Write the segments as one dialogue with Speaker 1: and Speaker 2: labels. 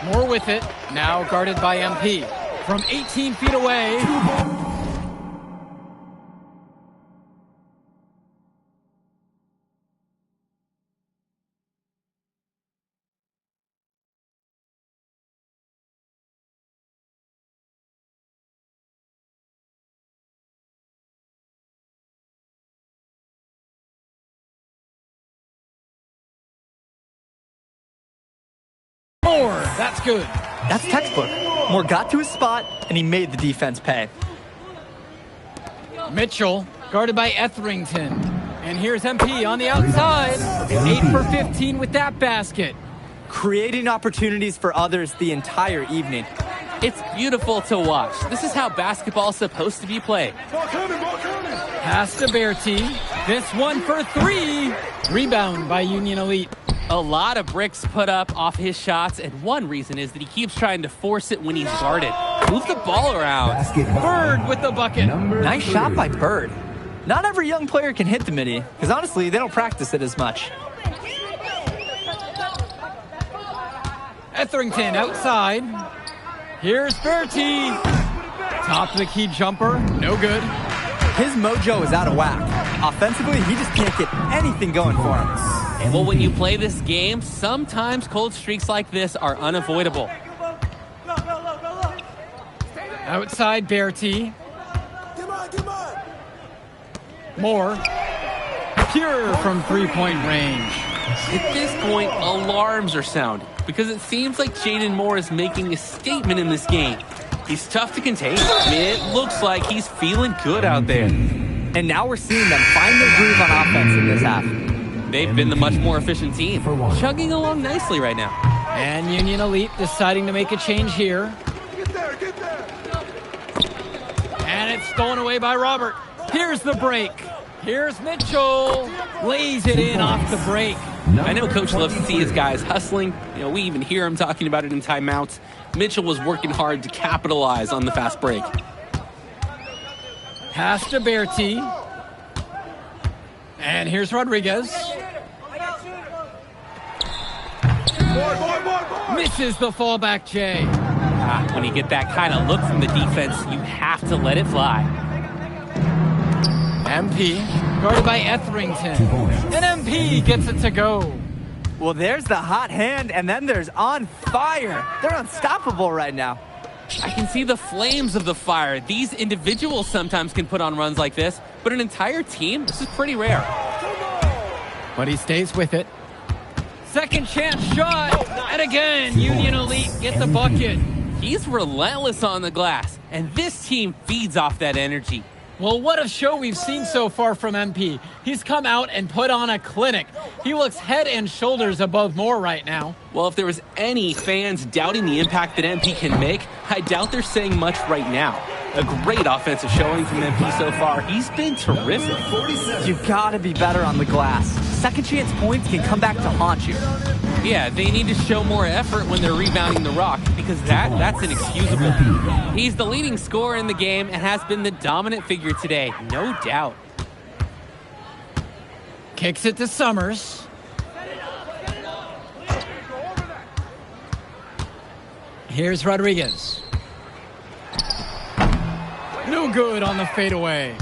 Speaker 1: More with it, now guarded by MP. From 18 feet away. Moore, that's good.
Speaker 2: That's textbook. Moore got to his spot, and he made the defense pay.
Speaker 1: Mitchell, guarded by Etherington. And here's MP on the outside. 8 for 15 with that basket.
Speaker 2: Creating opportunities for others the entire evening.
Speaker 3: It's beautiful to watch. This is how basketball is supposed to be played.
Speaker 1: Pass to Bertie. This one for 3. Rebound by Union Elite.
Speaker 3: A lot of bricks put up off his shots, and one reason is that he keeps trying to force it when he's guarded. Move the ball around.
Speaker 1: Bird with the bucket.
Speaker 2: Nice shot by Bird. Not every young player can hit the midi, because honestly, they don't practice it as much.
Speaker 1: Etherington outside. Here's Bertie. Top of the key jumper. No good.
Speaker 2: His mojo is out of whack. Offensively, he just can't get anything going for him.
Speaker 3: Well, when you play this game, sometimes cold streaks like this are unavoidable.
Speaker 1: Outside Bertie. Moore. Pure from three-point range.
Speaker 3: At this point, alarms are sounding because it seems like Jaden Moore is making a statement in this game. He's tough to contain. It looks like he's feeling good out there.
Speaker 2: And now we're seeing them find their groove on offense in this half.
Speaker 3: They've been the much more efficient team, chugging along nicely right now.
Speaker 1: And Union Elite deciding to make a change here. And it's stolen away by Robert. Here's the break. Here's Mitchell. Lays it in off the break.
Speaker 3: I know Coach loves to see his guys hustling. You know, we even hear him talking about it in timeouts. Mitchell was working hard to capitalize on the fast break.
Speaker 1: Pass to Bertie. And here's Rodriguez. Misses the fallback J.
Speaker 3: When you get that kind of look from the defense, you have to let it fly.
Speaker 1: MP, guarded by Etherington. And MP gets it to go.
Speaker 2: Well, there's the hot hand, and then there's on fire. They're unstoppable right now.
Speaker 3: I can see the flames of the fire. These individuals sometimes can put on runs like this, but an entire team, this is pretty rare.
Speaker 1: But he stays with it. Second chance shot. And again, Union Elite get the bucket.
Speaker 3: He's relentless on the glass, and this team feeds off that energy.
Speaker 1: Well, what a show we've seen so far from MP. He's come out and put on a clinic. He looks head and shoulders above Moore right now.
Speaker 3: Well, if there was any fans doubting the impact that MP can make, I doubt they're saying much right now. A great offensive showing from MP so far. He's been terrific.
Speaker 2: You've got to be better on the glass. Second chance points can come back to haunt you.
Speaker 3: Yeah, they need to show more effort when they're rebounding the rock because that's inexcusable. He's the leading scorer in the game and has been the dominant figure today, no doubt.
Speaker 1: Kicks it to Summers. Here's Rodriguez. No good on the fadeaway.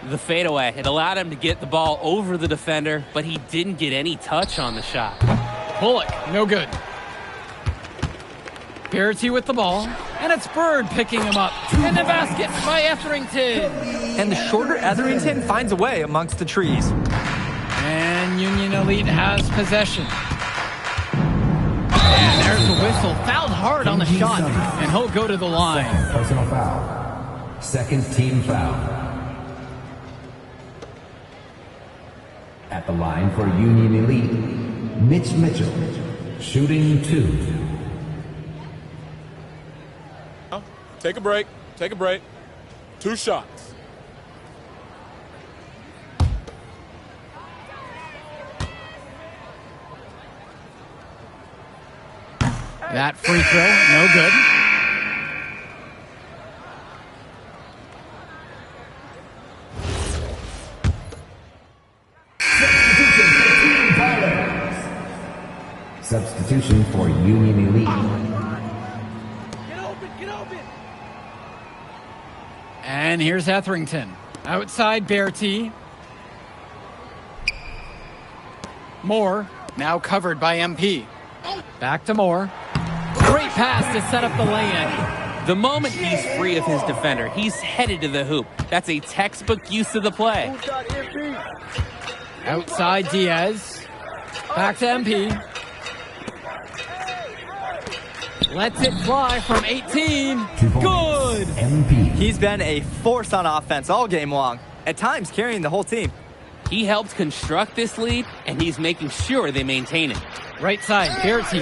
Speaker 3: The fadeaway, it allowed him to get the ball over the defender, but he didn't get any touch on the shot.
Speaker 1: Bullock, no good. Bertie with the ball, and it's Bird picking him up. And the basket by Etherington.
Speaker 2: And the shorter Etherington finds a way amongst the trees.
Speaker 1: And Union Elite has possession. And there's a whistle. Fouled hard on the shot, and he'll go to the line.
Speaker 4: Personal foul. Second team foul. At the line for Union Elite, Mitch Mitchell, shooting 2.
Speaker 5: Take a break. Take a break. 2 shots.
Speaker 1: That free throw, no good.
Speaker 4: Substitution for Union Elite.
Speaker 1: And here's Etherington. Outside Berti. Moore, now covered by MP. Back to Moore. Great pass to set up the lay-in.
Speaker 3: The moment he's free of his defender, he's headed to the hoop. That's a textbook use of the play.
Speaker 1: Outside Diaz. Back to MP. Lets it fly from 18.
Speaker 4: 2 points.
Speaker 1: Good.
Speaker 4: MP.
Speaker 2: He's been a force on offense all game long, at times carrying the whole team.
Speaker 3: He helped construct this lead, and he's making sure they maintain it.
Speaker 1: Right side, Berti.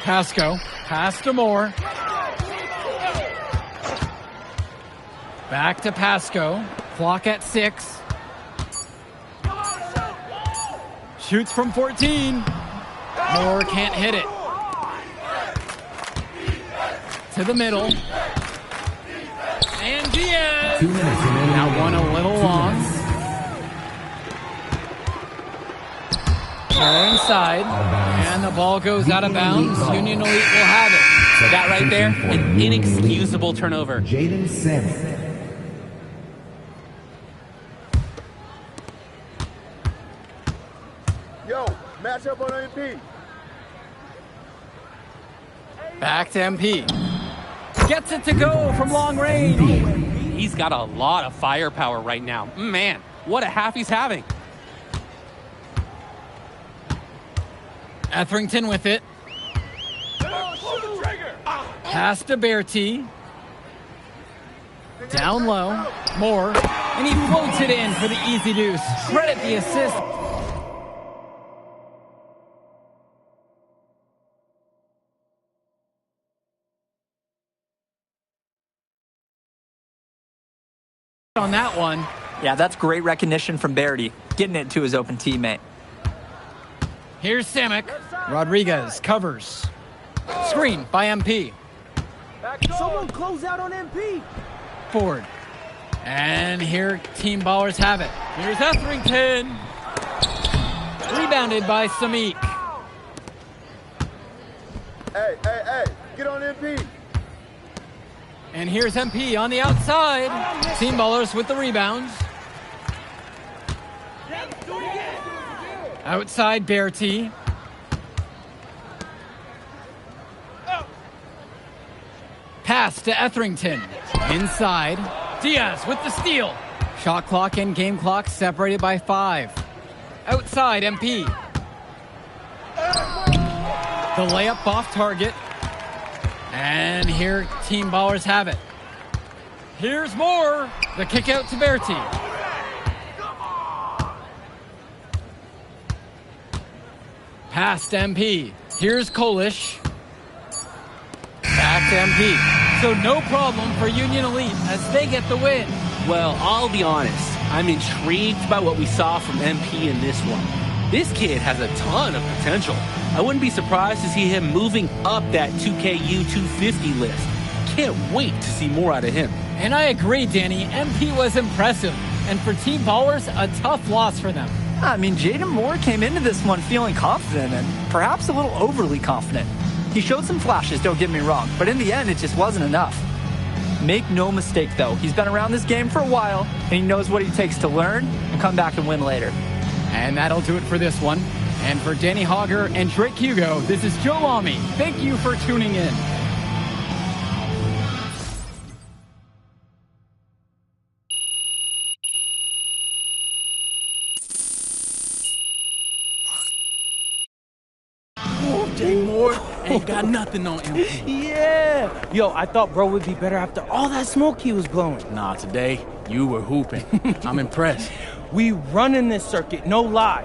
Speaker 1: Pasco. Pass to Moore. Back to Pasco. Clock at 6. Shoots from 14. Moore can't hit it. To the middle. And Diaz.
Speaker 4: 2 minutes remaining.
Speaker 1: That one a little long. They're inside. And the ball goes out of bounds. Union Elite will have it.
Speaker 3: That right there, an inexcusable turnover.
Speaker 4: Jaden Salmon.
Speaker 5: Yo, match up on MP.
Speaker 1: Back to MP. Gets it to go from long range.
Speaker 3: He's got a lot of firepower right now. Man, what a half he's having.
Speaker 1: Etherington with it. Pass to Berti. Down low. Moore. And he floats it in for the easy deuce. Credit the assist. On that one.
Speaker 2: Yeah, that's great recognition from Berti, getting it to his open teammate.
Speaker 1: Here's Samick. Rodriguez covers. Screen by MP.
Speaker 6: Someone close out on MP.
Speaker 1: Ford. And here Team Ballers have it. Here's Etherington. Rebounded by Samik.
Speaker 5: Hey, get on MP.
Speaker 1: And here's MP on the outside. Team Ballers with the rebounds. Outside Berti. Pass to Etherington. Inside. Diaz with the steal. Shot clock and game clock separated by 5. Outside MP. The layup off target. And here Team Ballers have it. Here's Moore. The kick out to Berti. Past MP. Here's Kolish. Back to MP. So no problem for Union Elite as they get the win.
Speaker 3: Well, I'll be honest. I'm intrigued by what we saw from MP in this one. This kid has a ton of potential. I wouldn't be surprised to see him moving up that 2KU 250 list. Can't wait to see more out of him.
Speaker 1: And I agree, Danny. MP was impressive. And for Team Ballers, a tough loss for them.
Speaker 2: I mean, Jaden Moore came into this one feeling confident and perhaps a little overly confident. He showed some flashes, don't get me wrong, but in the end, it just wasn't enough. Make no mistake, though, he's been around this game for a while, and he knows what it takes to learn and come back and win later.
Speaker 1: And that'll do it for this one. And for Danny Hogger and Drake Hugo, this is Joe Lamy. Thank you for tuning in.
Speaker 7: Jay Moore ain't got nothing on MP.
Speaker 6: Yeah. Yo, I thought bro would be better after all that smoke he was blowing.
Speaker 7: Nah, today, you were hooping. I'm impressed.
Speaker 6: We running this circuit, no lie.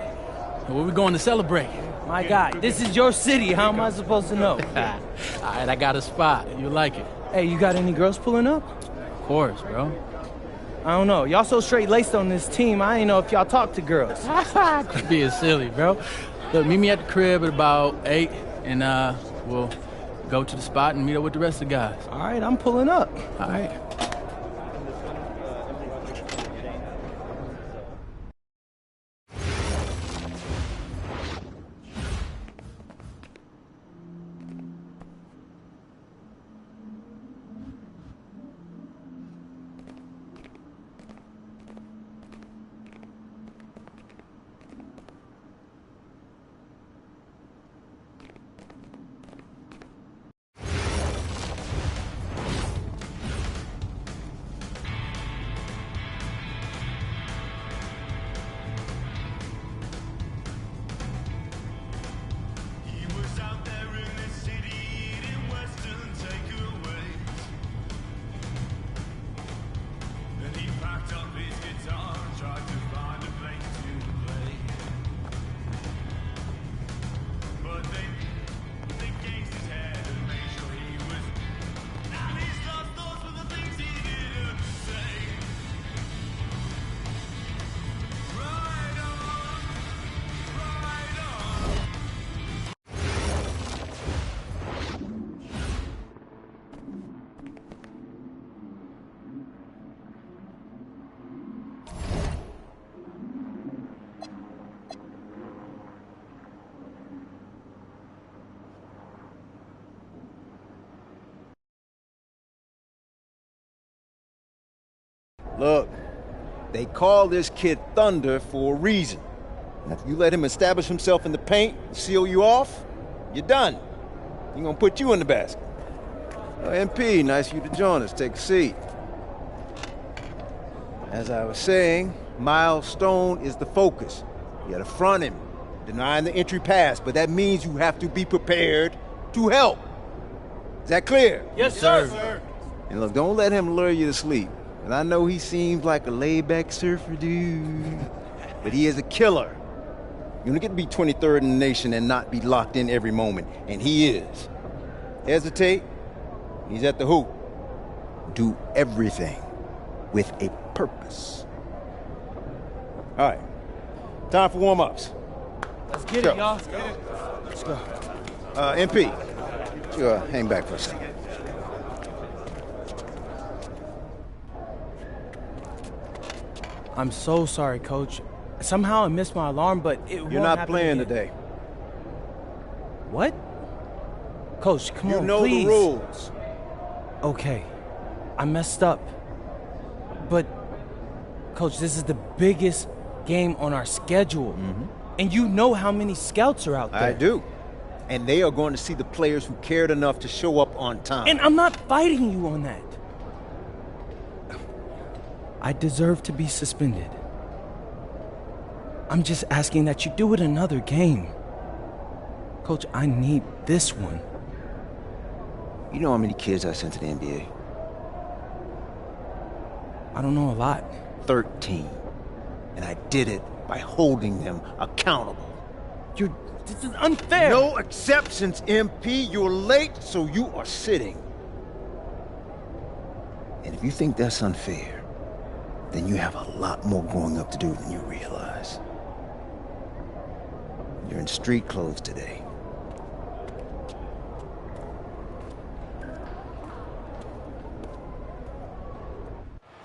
Speaker 7: Where we going to celebrate?
Speaker 6: My guy, this is your city. How am I supposed to know?
Speaker 7: All right, I got a spot. You like it?
Speaker 6: Hey, you got any girls pulling up?
Speaker 7: Of course, bro.
Speaker 6: I don't know. Y'all so straight-laced on this team, I ain't know if y'all talk to girls.
Speaker 7: Quit being silly, bro. Look, meet me at the crib at about 8, and we'll go to the spot and meet up with the rest of the guys.
Speaker 6: All right, I'm pulling up.
Speaker 7: All right.
Speaker 8: Look, they call this kid Thunder for a reason. And if you let him establish himself in the paint and seal you off, you're done. He's gonna put you in the basket. MP, nice of you to join us. Take a seat. As I was saying, Miles Stone is the focus. You gotta front him, denying the entry pass, but that means you have to be prepared to help. Is that clear?
Speaker 6: Yes, sir.
Speaker 8: And look, don't let him lure you to sleep. And I know he seems like a laid-back surfer dude, but he is a killer. You don't get to be 23rd in the nation and not be locked in every moment, and he is. Hesitate, he's at the hoop. Do everything with a purpose. All right, time for warm-ups.
Speaker 6: Let's get it, y'all.
Speaker 8: Let's go. MP, hang back for a second.
Speaker 6: I'm so sorry, Coach. Somehow I missed my alarm, but
Speaker 8: You're not playing today.
Speaker 6: What? Coach, come on,
Speaker 8: You know
Speaker 6: please.
Speaker 8: the rules.
Speaker 6: Okay, I messed up. But, Coach, this is the biggest game on our schedule. And you know how many scouts are out there.
Speaker 8: I do. And they are going to see the players who cared enough to show up on time.
Speaker 6: And I'm not fighting you on that. I deserve to be suspended. I'm just asking that you do it another game. Coach, I need this one.
Speaker 8: You know how many kids I sent to the NBA?
Speaker 6: I don't know a lot.
Speaker 8: 13. And I did it by holding them accountable.
Speaker 6: This is unfair.
Speaker 8: No exceptions, MP. You're late, so you are sitting. And if you think that's unfair, then you have a lot more growing up to do than you realize. You're in street clothes today.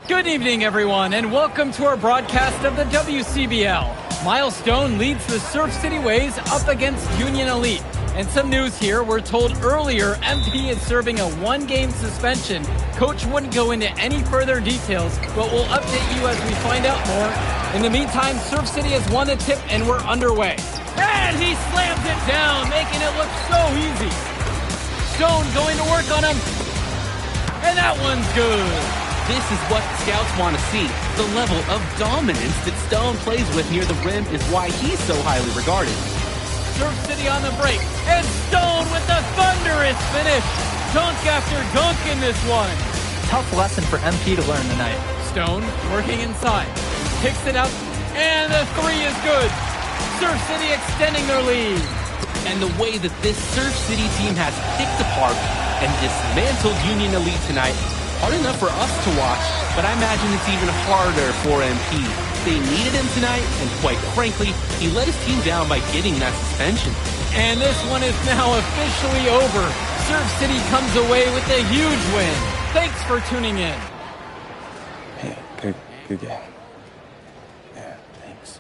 Speaker 1: Good evening, everyone, and welcome to our broadcast of the WCBL. Miles Stone leads the Surf City Waves up against Union Elite. And some news here, we're told earlier MP is serving a one-game suspension. Coach wouldn't go into any further details, but we'll update you as we find out more. In the meantime, Surf City has won the tip and we're underway. And he slams it down, making it look so easy. Stone going to work on him. And that one's good.
Speaker 3: This is what scouts want to see. The level of dominance that Stone plays with near the rim is why he's so highly regarded.
Speaker 1: Surf City on the break, and Stone with the thunderous finish. Dunk after dunk in this one.
Speaker 2: Tough lesson for MP to learn tonight.
Speaker 1: Stone working inside, picks it up, and the three is good. Surf City extending their lead.
Speaker 3: And the way that this Surf City team has picked apart and dismantled Union Elite tonight, hard enough for us to watch, but I imagine it's even harder for MP. They needed him tonight, and quite frankly, he let his team down by getting that suspension.
Speaker 1: And this one is now officially over. Surf City comes away with a huge win. Thanks for tuning in.
Speaker 6: Hey, good game. Yeah, thanks.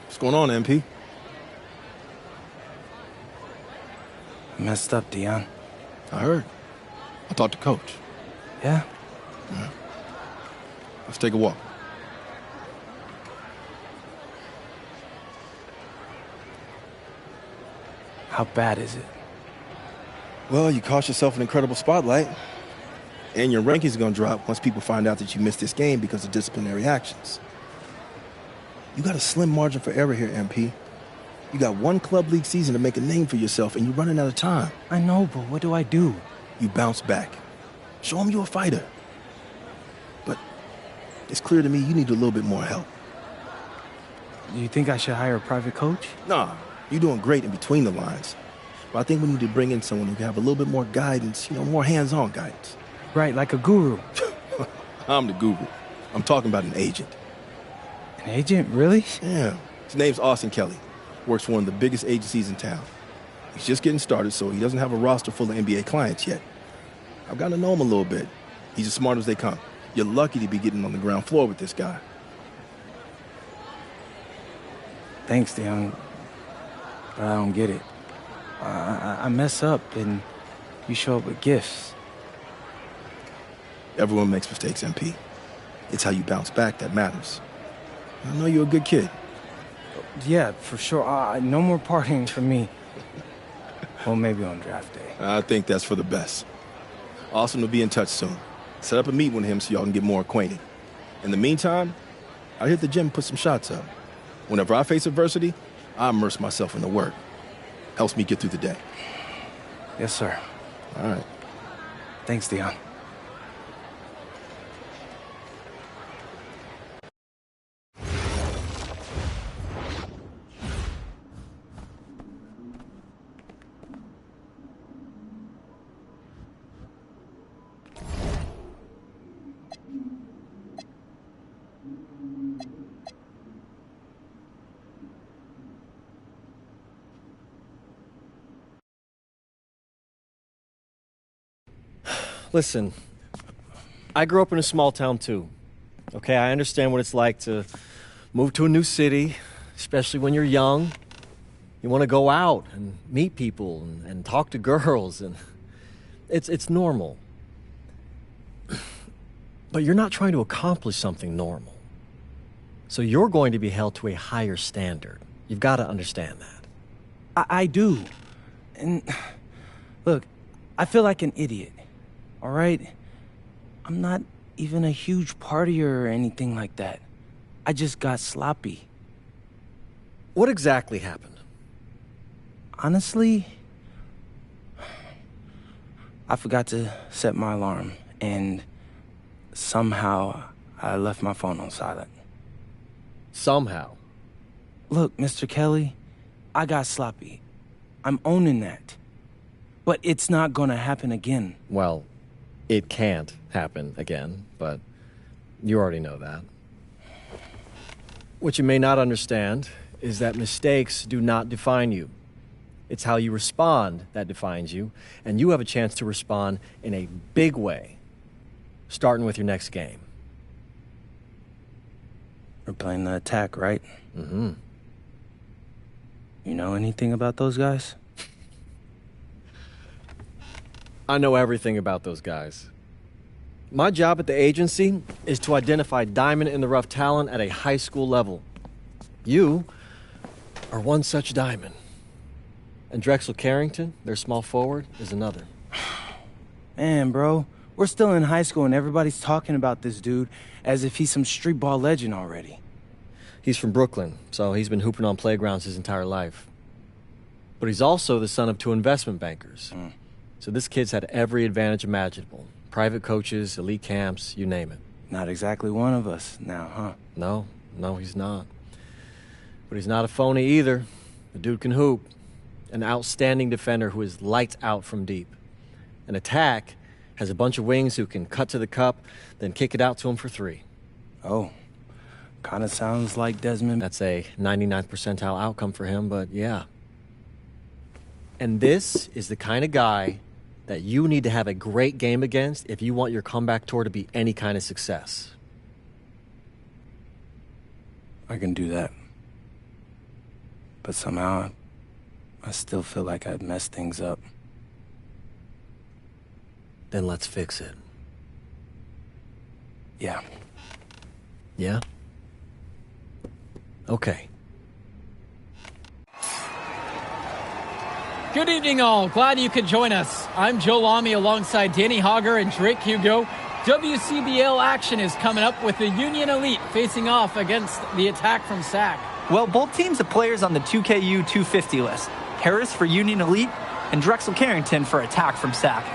Speaker 5: What's going on, MP?
Speaker 6: I messed up, Dion.
Speaker 5: I heard. I talked to Coach.
Speaker 6: Yeah?
Speaker 5: Let's take a walk.
Speaker 6: How bad is it?
Speaker 5: Well, you cost yourself an incredible spotlight. And your rankings are going to drop once people find out that you missed this game because of disciplinary actions. You got a slim margin for error here, MP. You got one club league season to make a name for yourself, and you're running out of time.
Speaker 6: I know, but what do I do?
Speaker 5: You bounce back. Show them you're a fighter. But it's clear to me you need a little bit more help.
Speaker 6: Do you think I should hire a private coach?
Speaker 5: Nah, you're doing great in between the lines. But I think we need to bring in someone who can have a little bit more guidance, more hands-on guidance.
Speaker 6: Right, like a guru.
Speaker 5: I'm the guru. I'm talking about an agent.
Speaker 6: An agent, really?
Speaker 5: Yeah. His name's Austin Kelly. Works for one of the biggest agencies in town. He's just getting started, so he doesn't have a roster full of NBA clients yet. I've gotten to know him a little bit. He's as smart as they come. You're lucky to be getting on the ground floor with this guy.
Speaker 6: Thanks, Dion. But I don't get it. I mess up, and you show up with gifts.
Speaker 5: Everyone makes mistakes, MP. It's how you bounce back that matters. I know you're a good kid.
Speaker 6: Yeah, for sure. No more partying for me. Well, maybe on draft day.
Speaker 5: I think that's for the best. Austin will be in touch soon. Set up a meet with him so y'all can get more acquainted. In the meantime, I'll hit the gym and put some shots up. Whenever I face adversity, I immerse myself in the work. Helps me get through the day.
Speaker 6: Yes, sir.
Speaker 5: All right.
Speaker 6: Thanks, Dion.
Speaker 9: Listen, I grew up in a small town too. Okay, I understand what it's like to move to a new city, especially when you're young. You want to go out and meet people and talk to girls, and it's normal. But you're not trying to accomplish something normal. So you're going to be held to a higher standard. You've got to understand that.
Speaker 6: I do. And look, I feel like an idiot. All right? I'm not even a huge partier or anything like that. I just got sloppy.
Speaker 9: What exactly happened?
Speaker 6: Honestly, I forgot to set my alarm, and somehow I left my phone on silent.
Speaker 9: Somehow?
Speaker 6: Look, Mr. Kelly, I got sloppy. I'm owning that. But it's not gonna happen again.
Speaker 9: Well, it can't happen again, but you already know that. What you may not understand is that mistakes do not define you. It's how you respond that defines you, and you have a chance to respond in a big way, starting with your next game.
Speaker 6: We're playing the attack, right?
Speaker 9: Mm-hmm.
Speaker 6: You know anything about those guys?
Speaker 9: I know everything about those guys. My job at the agency is to identify diamond-in-the-rough talent at a high school level. You are one such diamond. And Drexel Carrington, their small forward, is another.
Speaker 6: Man, bro, we're still in high school and everybody's talking about this dude as if he's some street ball legend already.
Speaker 9: He's from Brooklyn, so he's been hooping on playgrounds his entire life. But he's also the son of 2 investment bankers. So this kid's had every advantage imaginable. Private coaches, elite camps, you name it.
Speaker 6: Not exactly one of us now, huh?
Speaker 9: No, he's not. But he's not a phony either. The dude can hoop. An outstanding defender who is lights out from deep. An attack has a bunch of wings who can cut to the cup, then kick it out to him for 3.
Speaker 6: Oh, kind of sounds like Desmond.
Speaker 9: That's a 99th percentile outcome for him, but yeah. And this is the kind of guy that you need to have a great game against if you want your comeback tour to be any kind of success.
Speaker 6: I can do that. But somehow, I still feel like I've messed things up.
Speaker 9: Then let's fix it.
Speaker 6: Yeah.
Speaker 9: Yeah? Okay.
Speaker 1: Good evening, all. Glad you could join us. I'm Joe Lamy alongside Danny Hogger and Drake Hugo. WCBL action is coming up with the Union Elite facing off against the attack from SAC.
Speaker 2: Well, both teams have players on the 2KU 250 list. Harris for Union Elite and Drexel Carrington for attack from SAC.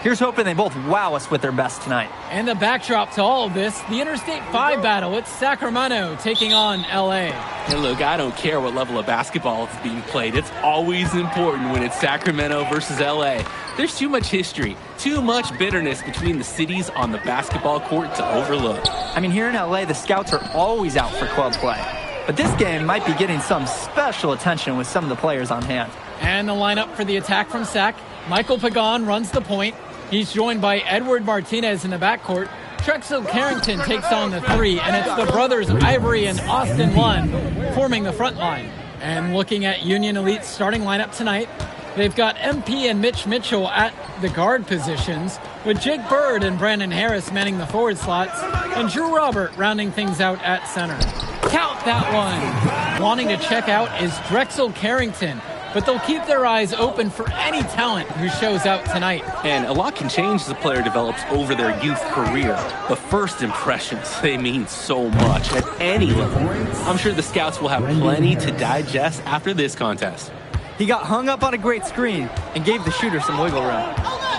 Speaker 2: Here's hoping they both wow us with their best tonight.
Speaker 1: And the backdrop to all of this, the Interstate 5 battle. It's Sacramento taking on LA.
Speaker 3: Hey, look, I don't care what level of basketball is being played. It's always important when it's Sacramento versus LA. There's too much history, too much bitterness between the cities on the basketball court to overlook.
Speaker 2: I mean, here in LA, the scouts are always out for club play. But this game might be getting some special attention with some of the players on hand.
Speaker 1: And the lineup for the attack from SAC. Michael Pagan runs the point. He's joined by Edward Martinez in the backcourt. Drexel Carrington takes on the 3, and it's the brothers Ivory and Austin Lund forming the front line. And looking at Union Elite's starting lineup tonight, They've got MP and Mitch Mitchell at the guard positions, with Jake Bird and Brandon Harris manning the forward slots, and Drew Robert rounding things out at center. Count that one! Wanting to check out is Drexel Carrington, but they'll keep their eyes open for any talent who shows out tonight.
Speaker 3: And a lot can change as a player develops over their youth career. But first impressions, they mean so much at any level. I'm sure the scouts will have plenty to digest after this contest.
Speaker 2: He got hung up on a great screen and gave the shooter some wiggle room.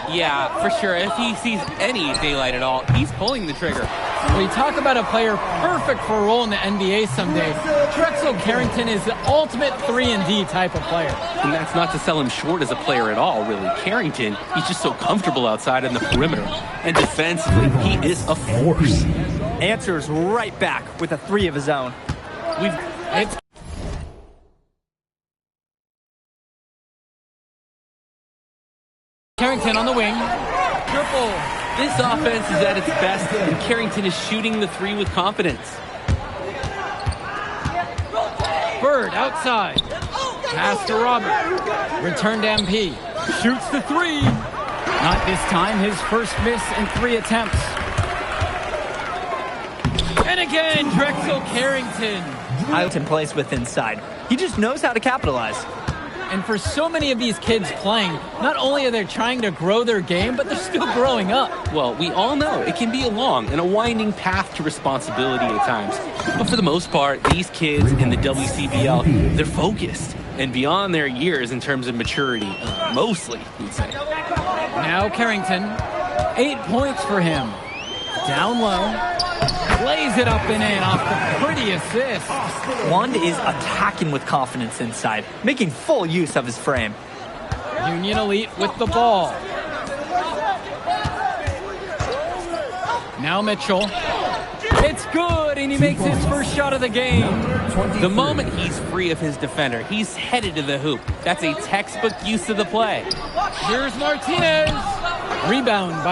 Speaker 3: Yeah, for sure. If he sees any daylight at all, he's pulling the trigger.
Speaker 1: When you talk about a player perfect for a role in the NBA someday, Drexel Carrington is the ultimate 3-and-D type of player.
Speaker 3: And that's not to sell him short as a player at all, really. Carrington, he's just so comfortable outside in the perimeter. And defensively, he is a force.
Speaker 2: Answers right back with a 3 of his own.
Speaker 1: It's Carrington on the wing.
Speaker 3: Triple. This offense is at its best, and Carrington is shooting the 3 with confidence.
Speaker 1: Bird outside. Pass to Robert. Return to MP. Shoots the 3. Not this time. His first miss in 3 attempts. And again, Drexel Carrington.
Speaker 2: Out in place with inside. He just knows how to capitalize.
Speaker 1: And for so many of these kids playing, not only are they trying to grow their game, but they're still growing up.
Speaker 3: Well, we all know it can be a long and a winding path to responsibility at times. But for the most part, these kids in the WCBL, they're focused and beyond their years in terms of maturity, mostly, you'd say.
Speaker 1: Now Carrington, 8 points for him. Down low. Lays it up and in off the pretty assist.
Speaker 2: Wand is attacking with confidence inside, making full use of his frame.
Speaker 1: Union Elite with the ball. Now Mitchell. It's good, and he makes his first shot of the game.
Speaker 3: The moment he's free of his defender, he's headed to the hoop. That's a textbook use of the play.
Speaker 1: Here's Martinez. Rebound by